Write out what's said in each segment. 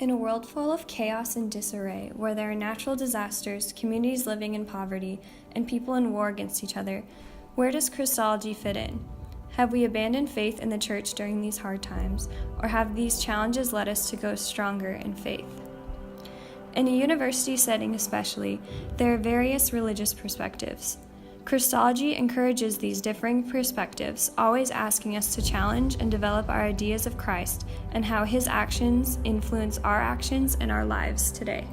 In a world full of chaos and disarray, where there are natural disasters, communities living in poverty, and people in war against each other, where does Christology fit in? Have we abandoned faith in the church during these hard times, or have these challenges led us to go stronger in faith? In a university setting especially, there are various religious perspectives. Christology encourages these differing perspectives, always asking us to challenge and develop our ideas of Christ and how his actions influence our actions and our lives today.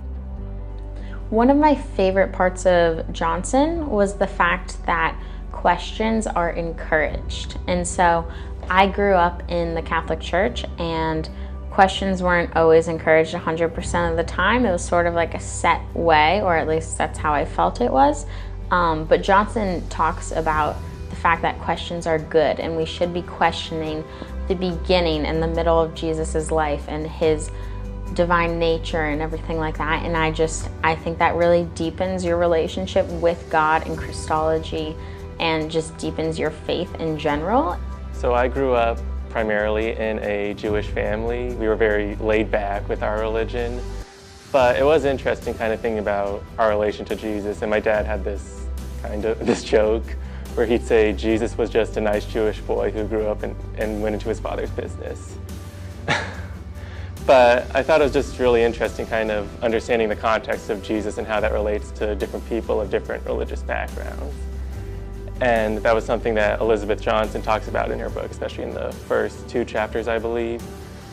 One of my favorite parts of Johnson was the fact that questions are encouraged. And so I grew up in the Catholic Church, and questions weren't always encouraged 100% of the time. It was sort of like a set way, or at least that's how I felt it was. But Johnson talks about the fact that questions are good, and we should be questioning the beginning and the middle of Jesus's life and his divine nature and everything like that. And I think that really deepens your relationship with God and Christology, and just deepens your faith in general. So I grew up primarily in a Jewish family. We were very laid back with our religion. But it was interesting kind of thinking about our relation to Jesus, and my dad had this joke where he'd say Jesus was just a nice Jewish boy who grew up and went into his father's business. But I thought it was just really interesting kind of understanding the context of Jesus and how that relates to different people of different religious backgrounds. And that was something that Elizabeth Johnson talks about in her book, especially in the first 2 chapters, I believe,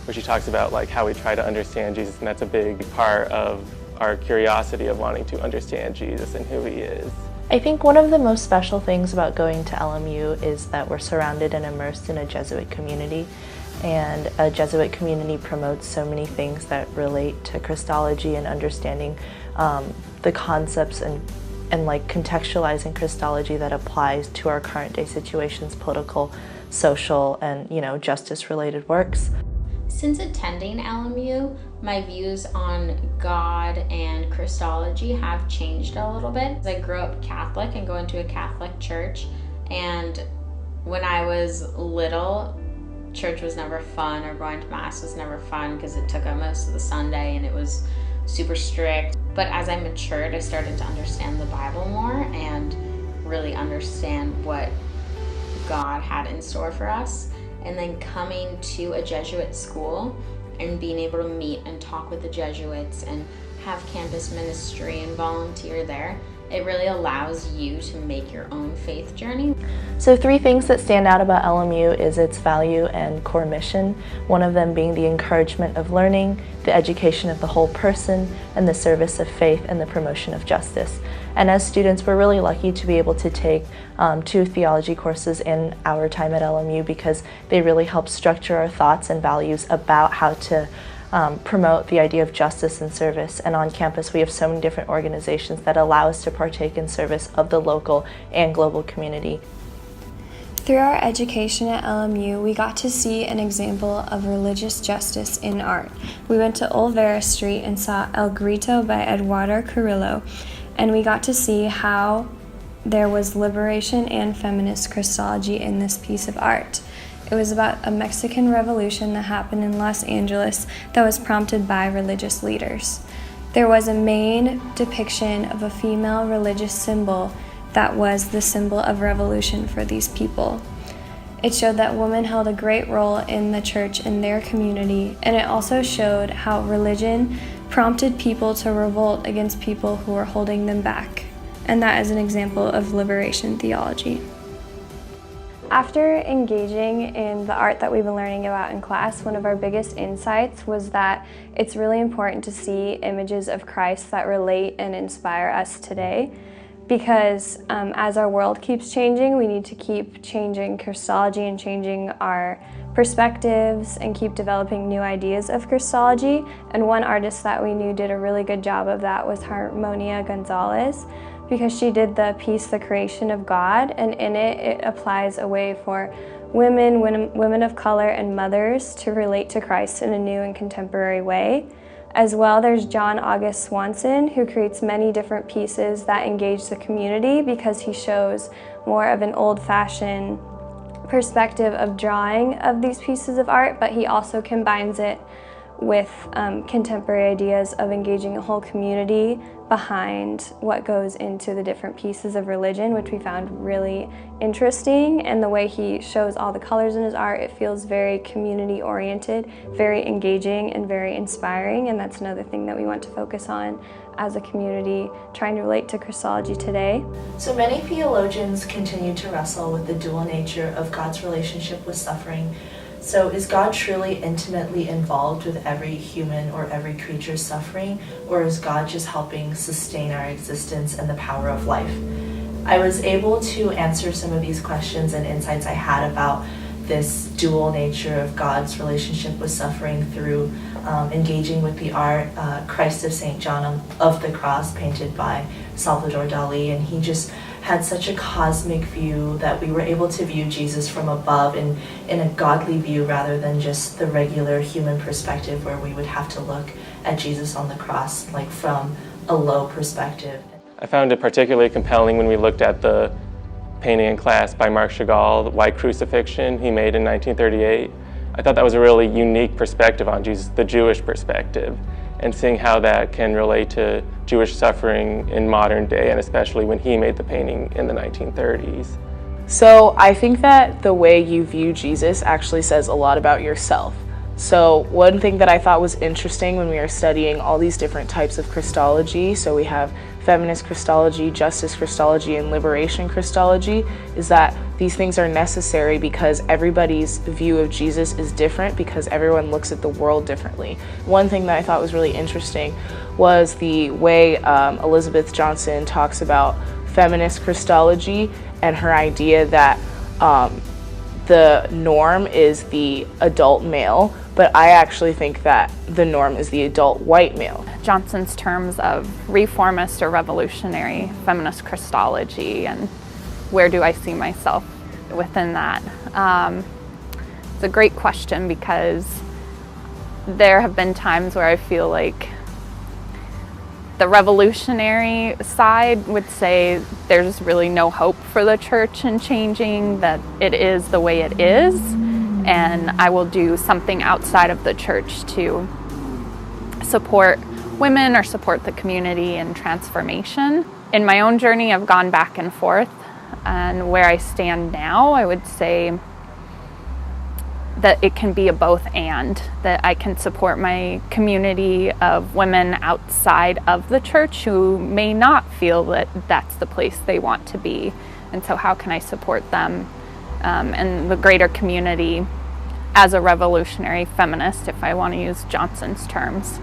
where she talks about like how we try to understand Jesus, and that's a big part of our curiosity of wanting to understand Jesus and who he is. I think one of the most special things about going to LMU is that we're surrounded and immersed in a Jesuit community, and a Jesuit community promotes so many things that relate to Christology and understanding the concepts and like contextualizing Christology that applies to our current day situations, political, social, and justice-related works. Since attending LMU, my views on God and Christology have changed a little bit. I grew up Catholic and going to a Catholic church, and when I was little, church was never fun, or going to Mass was never fun because it took up most of the Sunday and it was super strict. But as I matured, I started to understand the Bible more and really understand what God had in store for us. And then coming to a Jesuit school and being able to meet and talk with the Jesuits and have campus ministry and volunteer there, it really allows you to make your own faith journey. So 3 things that stand out about LMU is its value and core mission, one of them being the encouragement of learning, the education of the whole person, and the service of faith and the promotion of justice. And as students, we're really lucky to be able to take 2 theology courses in our time at LMU, because they really help structure our thoughts and values about how to promote the idea of justice and service. And on campus we have so many different organizations that allow us to partake in service of the local and global community. Through our education at LMU, we got to see an example of religious justice in art. We went to Olvera Street and saw El Grito by Eduardo Carrillo, and we got to see how there was liberation and feminist Christology in this piece of art. It was about a Mexican revolution that happened in Los Angeles that was prompted by religious leaders. There was a main depiction of a female religious symbol that was the symbol of revolution for these people. It showed that women held a great role in the church in their community, and it also showed how religion prompted people to revolt against people who were holding them back. And that is an example of liberation theology. After engaging in the art that we've been learning about in class, one of our biggest insights was that it's really important to see images of Christ that relate and inspire us today, because as our world keeps changing, we need to keep changing Christology and changing our perspectives and keep developing new ideas of Christology. And one artist that we knew did a really good job of that was Harmonia Gonzalez, because she did the piece The Creation of God, and in it applies a way for women of color and mothers to relate to Christ in a new and contemporary way. As well, there's John August Swanson, who creates many different pieces that engage the community, because he shows more of an old-fashioned perspective of drawing of these pieces of art, but he also combines it with contemporary ideas of engaging a whole community behind what goes into the different pieces of religion, which we found really interesting. And the way he shows all the colors in his art, it feels very community oriented, very engaging, and very inspiring. And that's another thing that we want to focus on as a community, trying to relate to Christology today. So many theologians continue to wrestle with the dual nature of God's relationship with suffering. So is God truly intimately involved with every human or every creature's suffering, or is God just helping sustain our existence and the power of life? I was able to answer some of these questions and insights I had about this dual nature of God's relationship with suffering through engaging with the art Christ of St. John of the Cross, painted by Salvador Dali, and he just had such a cosmic view that we were able to view Jesus from above in a godly view rather than just the regular human perspective where we would have to look at Jesus on the cross like from a low perspective. I found it particularly compelling when we looked at the painting in class by Marc Chagall, The White Crucifixion, he made in 1938. I thought that was a really unique perspective on Jesus, the Jewish perspective, and seeing how that can relate to Jewish suffering in modern day, and especially when he made the painting in the 1930s. So I think that the way you view Jesus actually says a lot about yourself. So one thing that I thought was interesting when we were studying all these different types of Christology, so we have feminist Christology, justice Christology, and liberation Christology, is that these things are necessary because everybody's view of Jesus is different because everyone looks at the world differently. One thing that I thought was really interesting was the way Elizabeth Johnson talks about feminist Christology and her idea that the norm is the adult male, but I actually think that the norm is the adult white male. Johnson's terms of reformist or revolutionary feminist Christology, and where do I see myself within that? It's a great question because there have been times where I feel like the revolutionary side would say there's really no hope for the church in changing, that it is the way it is, and I will do something outside of the church to support women or support the community in transformation. In my own journey, I've gone back and forth, and where I stand now, I would say that it can be a both and, that I can support my community of women outside of the church who may not feel that that's the place they want to be. And so how can I support them and the greater community as a revolutionary feminist, if I want to use Johnson's terms.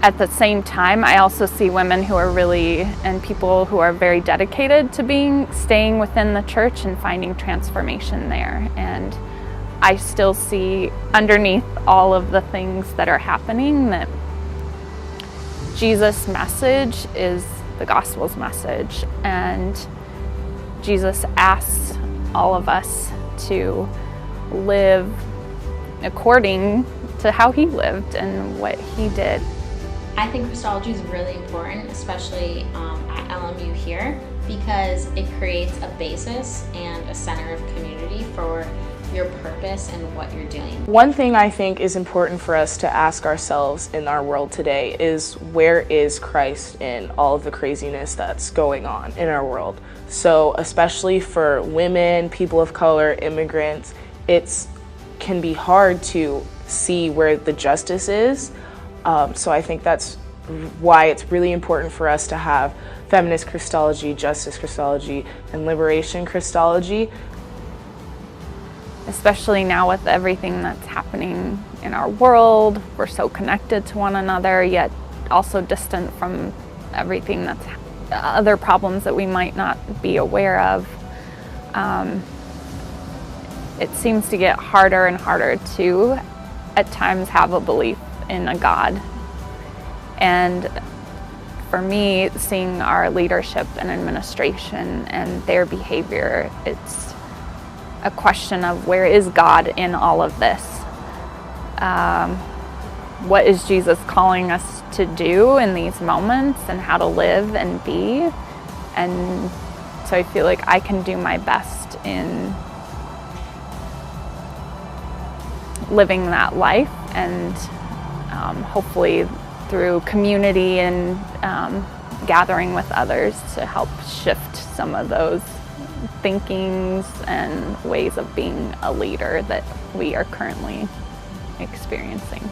At the same time, I also see women who are really, and people who are very dedicated to staying within the church and finding transformation there. And I still see underneath all of the things that are happening that Jesus' message is the gospel's message, and Jesus asks all of us to live according to how he lived and what he did. I think Christology is really important, especially at LMU here, because it creates a basis and a center of community for your purpose and what you're doing. One thing I think is important for us to ask ourselves in our world today is, where is Christ in all of the craziness that's going on in our world? So especially for women, people of color, immigrants, it can be hard to see where the justice is. So I think that's why it's really important for us to have feminist Christology, justice Christology, and liberation Christology. Especially now with everything that's happening in our world, we're so connected to one another, yet also distant from everything that's other problems that we might not be aware of. It seems to get harder and harder to, at times, have a belief in a God. And for me, seeing our leadership and administration and their behavior, it's a question of, where is God in all of this? What is Jesus calling us to do in these moments, and how to live and be? And so I feel like I can do my best in living that life and hopefully through community and gathering with others to help shift some of those thinkings and ways of being a leader that we are currently experiencing.